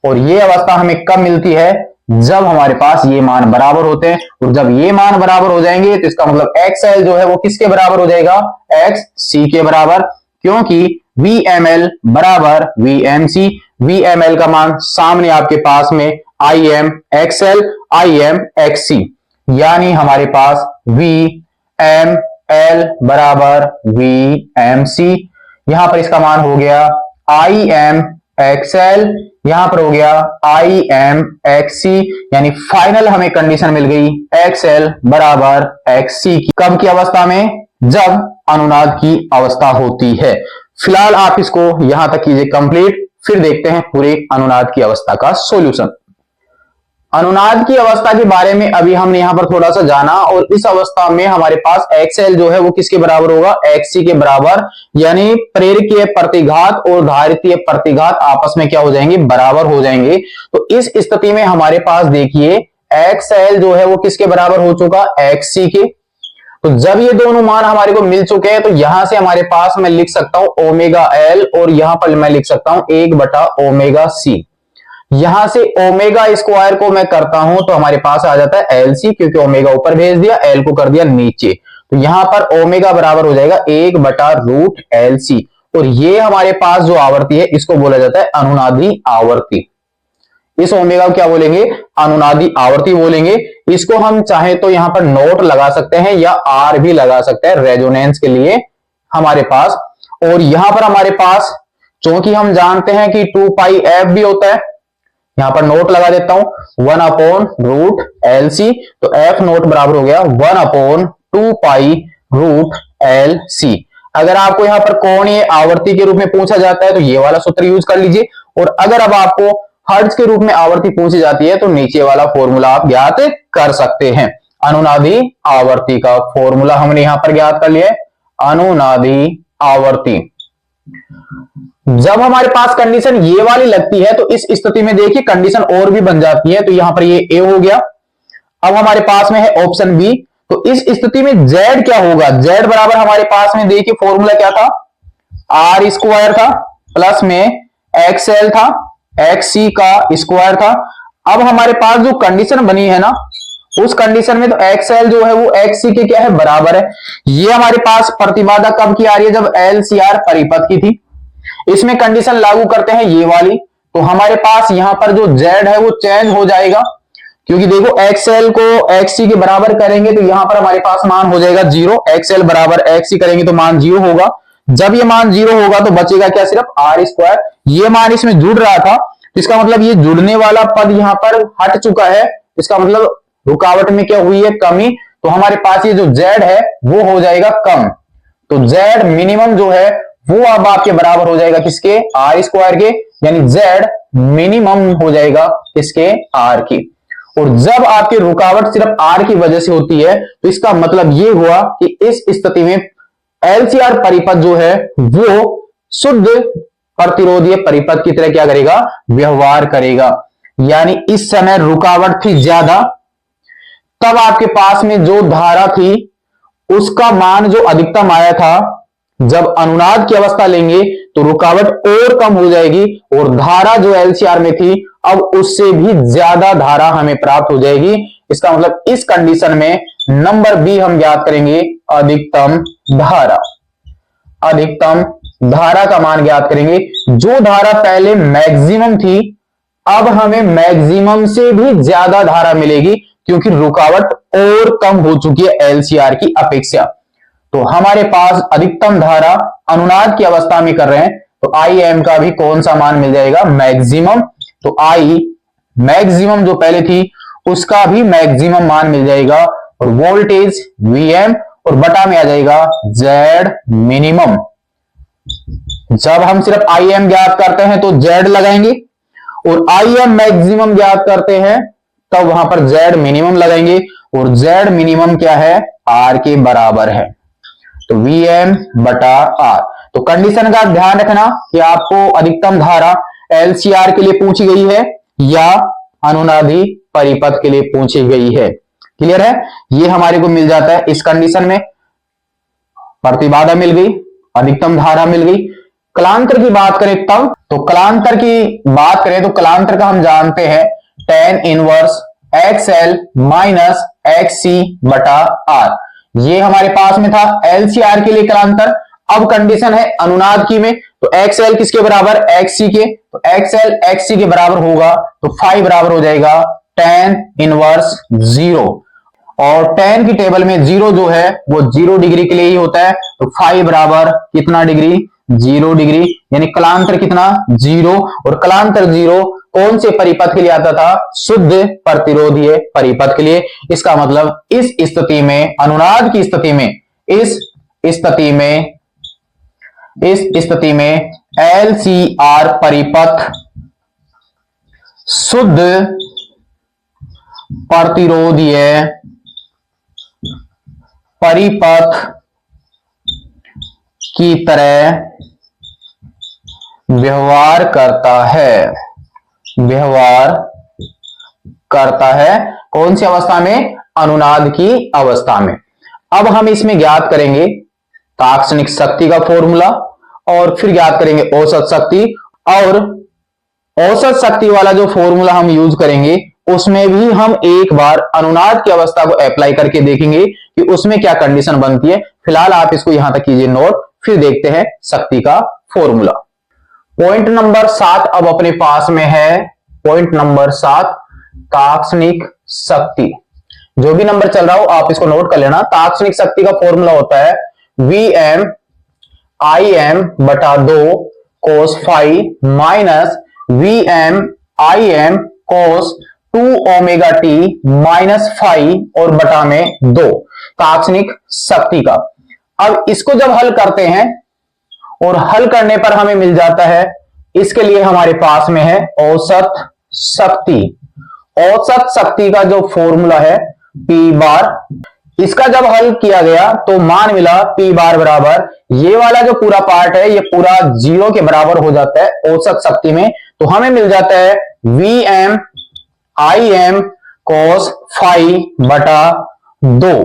और ये अवस्था हमें कब मिलती है, जब हमारे पास ये मान बराबर होते हैं, और जब ये मान बराबर हो जाएंगे तो इसका मतलब XL जो है वो किसके बराबर हो जाएगा, XC के बराबर, क्योंकि VML बराबर VMC। VML का मान सामने आपके पास में IM XL IM XC, यानी हमारे पास VML बराबर VMC, यहां पर इसका मान हो गया IM XL, यहां पर हो गया IM XC, यानी फाइनल हमें कंडीशन मिल गई XL बराबर XC की। कब की अवस्था में, जब अनुनाद की अवस्था होती है। फिलहाल आप इसको यहां तक कीजिए कंप्लीट, फिर देखते हैं पूरे अनुनाद की अवस्था का सॉल्यूशन। अनुनाद की अवस्था के बारे में अभी हमने यहां पर थोड़ा सा जाना, और इस अवस्था में हमारे पास XL जो है वो किसके बराबर होगा, XC के बराबर, यानी प्रेरकीय प्रतिघात और धारितीय प्रतिघात आपस में क्या हो जाएंगे, बराबर हो जाएंगे। तो इस स्थिति में हमारे पास देखिए XL जो है वो किसके बराबर हो चुका, XC के। तो जब ये दोनों मान हमारे को मिल चुके हैं तो यहां से हमारे पास मैं लिख सकता हूं ओमेगा L और यहां पर मैं लिख सकता हूं 1/ओमेगा-C। यहां से ओमेगा स्क्वायर को मैं करता हूं तो हमारे पास आ जाता है LC, क्योंकि ओमेगा ऊपर भेज दिया, L को कर दिया नीचे, तो यहां पर ओमेगा बराबर हो जाएगा 1/√LC। और ये हमारे पास जो आवृत्ति है इसको बोला जाता है अनुनादी आवृत्ति। इस ओमेगा को क्या बोलेंगे, अनुनादी आवृत्ति बोलेंगे। इसको हम चाहे तो यहां पर नोट लगा सकते हैं या R भी लगा सकते हैं रेजोनेंस के लिए हमारे पास। और यहां पर हमारे पास चूंकि हम जानते हैं कि 2πf भी होता है, यहां पर नोट लगा देता हूं 1/√LC, तो F नोट बराबर हो गया 1/2π√LC। अगर आपको यहां पर कोणीय आवर्ती के रूप में पूछा जाता है तो ये वाला सूत्र यूज कर लीजिए, और अगर अब आपको हर्ट्ज के रूप में आवर्ती पूछी जाती है तो नीचे वाला फॉर्मूला आप ज्ञात कर सकते हैं। अनुनादी आवर्ती का फॉर्मूला हमने यहां पर ज्ञात कर लिया है अनुनादी आवर्ती। जब हमारे पास कंडीशन ये वाली लगती है तो इस स्थिति में देखिए कंडीशन और भी बन जाती है। तो यहां पर ये ए हो गया। अब हमारे पास में है ऑप्शन बी। तो इस स्थिति में जेड क्या होगा? जेड बराबर हमारे पास में देखिए फॉर्मूला क्या था, आर स्क्वायर था प्लस में एक्सएल था, एक्ससी का स्क्वायर था। अब हमारे पास जो कंडीशन बनी है ना, उस कंडीशन में तो एक्सएल जो है वो एक्ससी के क्या है, बराबर है। ये हमारे पास प्रतिबाधा कब की आ रही है? जब एलसीआर परिपथ की थी। इसमें कंडीशन लागू करते हैं ये वाली, तो हमारे पास यहां पर जो जेड है वो चेंज हो जाएगा, क्योंकि देखो एक्सएल को एक्ससी के बराबर करेंगे तो यहां पर हमारे पास मान हो जाएगा 0। एक्सएल बराबर एक्ससी करेंगे तो मान 0 होगा। जब ये मान 0 होगा तो बचेगा क्या? सिर्फ आर स्क्वायर। ये मान इसमें जुड़ रहा था, इसका मतलब ये जुड़ने वाला पद यहां पर हट चुका है। इसका मतलब रुकावट में क्या हुई है? कमी। तो हमारे पास ये जो जेड है वो हो जाएगा कम। तो जेड मिनिमम जो है वो अब आपके बराबर हो जाएगा किसके? आर स्क्वायर के। यानी जेड मिनिमम हो जाएगा किसके? आर की। और जब आपकी रुकावट सिर्फ आर की वजह से होती है तो इसका मतलब ये हुआ कि इस स्थिति में एलसीआर परिपथ जो है वो शुद्ध प्रतिरोधीय परिपथ की तरह क्या करेगा? व्यवहार करेगा। यानी इस समय रुकावट थी ज्यादा, तब आपके पास में जो धारा थी उसका मान जो अधिकतम आया था, जब अनुनाद की अवस्था लेंगे तो रुकावट और कम हो जाएगी और धारा जो एलसीआर में थी अब उससे भी ज्यादा धारा हमें प्राप्त हो जाएगी। इसका मतलब इस कंडीशन में नंबर बी हम ज्ञात करेंगे, अधिकतम धारा। अधिकतम धारा का मान ज्ञात करेंगे। जो धारा पहले मैक्सिमम थी अब हमें मैक्सिमम से भी ज्यादा धारा मिलेगी, क्योंकि रुकावट और कम हो चुकी है एलसीआर की अपेक्षा। तो हमारे पास अधिकतम धारा अनुनाद की अवस्था में कर रहे हैं तो आई एम का भी कौन सा मान मिल जाएगा? मैक्सिमम। तो आई मैक्सिमम जो पहले थी उसका भी मैक्सिमम मान मिल जाएगा और वोल्टेज वीएम और बटा में आ जाएगा जेड मिनिमम। जब हम सिर्फ आई एम ज्ञात करते हैं तो जेड लगाएंगे और आई एम मैक्सिमम ज्ञात करते हैं तब वहां पर जेड मिनिमम लगाएंगे और जेड मिनिमम क्या है? आर के बराबर है। तो Vm बटा R। तो कंडीशन का ध्यान रखना कि आपको अधिकतम धारा LCR के लिए पूछी गई है या अनुनादी परिपथ के लिए पूछी गई है। क्लियर है? ये हमारे को मिल जाता है इस कंडीशन में। प्रतिबाधा मिल गई, अधिकतम धारा मिल गई। कलांतर की बात करें तब, तो कलांतर की बात करें तो कलांतर का हम जानते हैं tan inverse XL minus XC बटा R। ये हमारे पास में था एलसीआर के लिए कलांतर। अब कंडीशन है अनुनाद की में, तो XL किसके बराबर? XC के। तो XL XC के बराबर होगा तो फाई बराबर हो जाएगा tan इनवर्स 0। और tan की टेबल में 0 जो है वो 0 डिग्री के लिए ही होता है। तो फाई बराबर कितना डिग्री? 0 डिग्री। यानी कलांतर कितना? 0। और कलांतर 0 कौन से परिपथ के लिए आता था? शुद्ध प्रतिरोधीय परिपथ के लिए। इसका मतलब इस स्थिति में, अनुनाद की स्थिति में, इस स्थिति में एलसीआर परिपथ शुद्ध प्रतिरोधीय परिपथ की तरह व्यवहार करता है। कौन सी अवस्था में? अनुनाद की अवस्था में। अब हम इसमें ज्ञात करेंगे तात्क्षणिक शक्ति का फॉर्मूला और फिर ज्ञात करेंगे औसत शक्ति। और औसत शक्ति वाला जो फॉर्मूला हम यूज करेंगे उसमें भी हम एक बार अनुनाद की अवस्था को अप्लाई करके देखेंगे कि उसमें क्या कंडीशन बनती है। फिलहाल आप इसको यहां तक कीजिए नोट, फिर देखते हैं शक्ति का फॉर्मूला। पॉइंट नंबर 7 अब अपने पास में है। पॉइंट नंबर 7 तात्क्षणिक शक्ति। जो भी नंबर चल रहा हो आप इसको नोट कर लेना। तात्क्षणिक शक्ति का फॉर्मूला होता है Vm Im बटा 2 cos phi minus Vm Im cos 2 omega T minus phi और बटा में 2 तात्क्षणिक शक्ति का। अब इसको जब हल करते हैं और हल करने पर हमें मिल जाता है, इसके लिए हमारे पास में है औसत शक्ति। औसत शक्ति का जो फॉर्मूला है P बार, इसका जब हल किया गया तो मान मिला P बार बराबर, ये वाला जो पूरा पार्ट है ये पूरा 0 के बराबर हो जाता है औसत शक्ति में, तो हमें मिल जाता है Vm Im cos फाई बटा 2।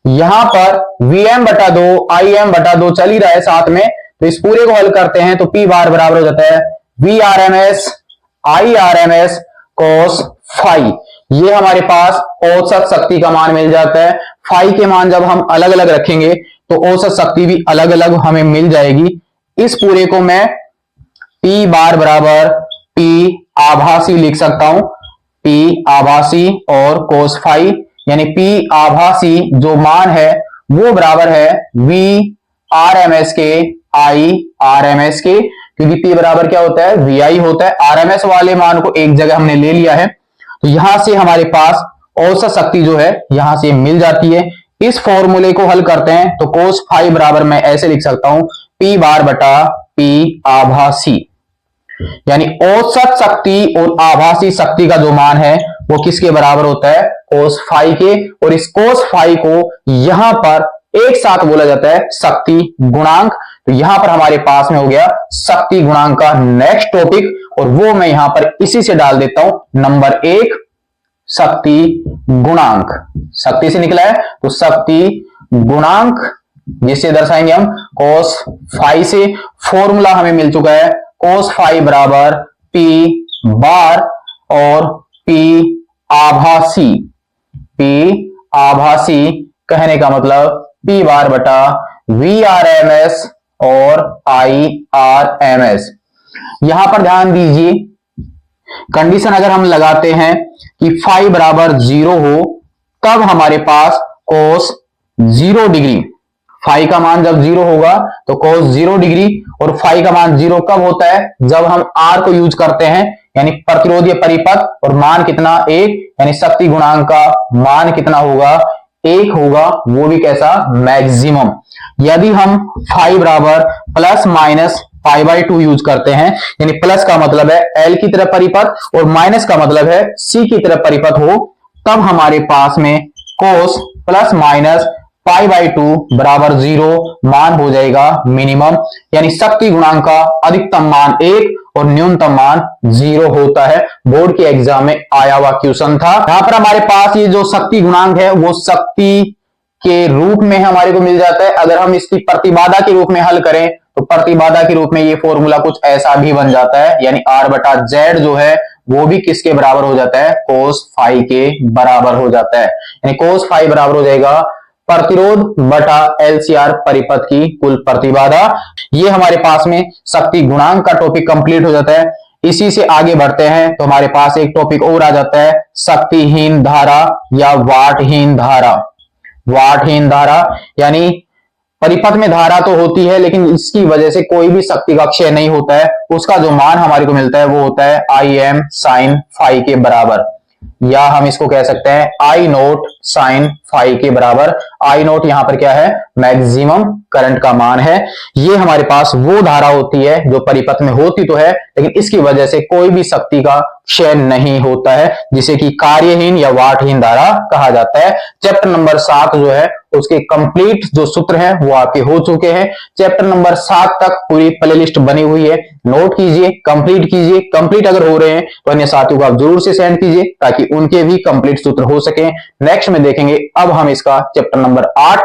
यहां पर Vm बटा 2 Im बटा 2 चल ही रहा है साथ में, तो इस पूरे को हल करते हैं तो P बार बराबर हो जाता है Vrms Irms cos फाई। ये हमारे पास औसत शक्ति का मान मिल जाता है। फाई के मान जब हम अलग अलग रखेंगे तो औसत शक्ति भी अलग अलग हमें मिल जाएगी। इस पूरे को मैं P बार बराबर P आभासी लिख सकता हूं, P आभासी और cos फाई, यानी P आभासी जो मान है वो बराबर है V RMS के I RMS के, क्योंकि P बराबर क्या होता है VI होता है। RMS वाले मान को एक जगह हमने ले लिया है, तो यहां से हमारे पास औसत शक्ति जो है यहां से मिल जाती है। इस फॉर्मूले को हल करते हैं तो cos फाई बराबर मैं ऐसे लिख सकता हूं P बार बटा P आभासी, यानी औसत शक्ति और आभासी शक्ति का जो मान है वो किसके बराबर होता है cos फाई के। और इस cos फाई को यहां पर एक साथ बोला जाता है शक्ति गुणांक। तो यहां पर हमारे पास में हो गया शक्ति गुणांक का नेक्स्ट टॉपिक, और वो मैं यहां पर इसी से डाल देता हूं नंबर 1 शक्ति गुणांक। शक्ति से निकला है तो शक्ति गुणांक जिससे दर्शाएंगे हम cos फाई से। फॉर्मूला हमें मिल चुका है cos फाई बराबर P बार और P आभासी। P आभासी कहने का मतलब P बार बटा Vrms और Irms। यहां पर ध्यान दीजिए, कंडीशन अगर हम लगाते हैं कि फाई बराबर 0 हो तब हमारे पास cos 0 डिग्री, फाई का मान जब 0 होगा तो cos 0 डिग्री, और फाई का मान 0 कब होता है जब हम R को यूज करते हैं, यानी प्रतिरोधीय परिपथ, और मान कितना 1, यानी शक्ति गुणांक का मान कितना होगा 1 होगा, वो भी कैसा मैक्सिमम। यदि हम फाई बराबर plus minus pi by 2 use करते हैं, यानी प्लस का मतलब है L की तरफ परिपथ और माइनस का मतलब है C की तरफ परिपथ हो, तब हमारे पास में cos plus minus pi by 2 बराबर 0 मान हो जाएगा मिनिमम, यानी शक्ति गुणांक का अधिकतम मान 1 और न्यूनतम मान 0 होता है। बोर्ड के एग्जाम में आया हुआ क्वेश्चन था। यहां पर हमारे पास ये जो शक्ति गुणांक है वो शक्ति के रूप में हमारे को मिल जाता है। अगर हम इसकी प्रतिबाधा के रूप में हल करें तो प्रतिबाधा के रूप में ये फॉर्मूला कुछ ऐसा भी बन जाता है, यानी R बटा Z जो है वो भी किसके बराबर हो जाता है cos फाई के बराबर हो जाता है, यानी cos फाई बराबर हो जाएगा प्रतिरोध बटा LCR परिपथ की कुल प्रतिबाधा। ये हमारे पास में शक्ति गुणांक का टॉपिक कंप्लीट हो जाता है। इसी से आगे बढ़ते हैं तो हमारे पास एक टॉपिक और आ जाता है शक्तिहीन धारा या वाटहीन धारा। वाटहीन धारा यानी परिपथ में धारा तो होती है लेकिन इसकी वजह से कोई भी शक्ति का क्षय नहीं होता है, उसका जो मान हमारे को मिलता है वो होता है Im sin फाई के बराबर, या हम इसको कह सकते हैं I नोट साइन फाई के बराबर। I नोट यहां पर क्या है मैक्सिमम करंट का मान है। ये हमारे पास वो धारा होती है जो परिपथ में होती तो है लेकिन इसकी वजह से कोई भी शक्ति का क्षय नहीं होता है, जिसे कि कार्यहीन या वाटहीन धारा कहा जाता है। चैप्टर नंबर 7 जो है उसके कंप्लीट जो सूत्र हैं वो आपके हो चुके हैं। चैप्टर नंबर 7 तक पूरी प्लेलिस्ट बनी हुई है, नोट कीजिए, कंप्लीट कीजिए। कंप्लीट अगर हो रहे हैं तो अन्य साथियों को आप जरूर से सेंड कीजिए ताकि उनके भी कंप्लीट सूत्र हो सके। नेक्स्ट में देखेंगे अब हम इसका चैप्टर नंबर 8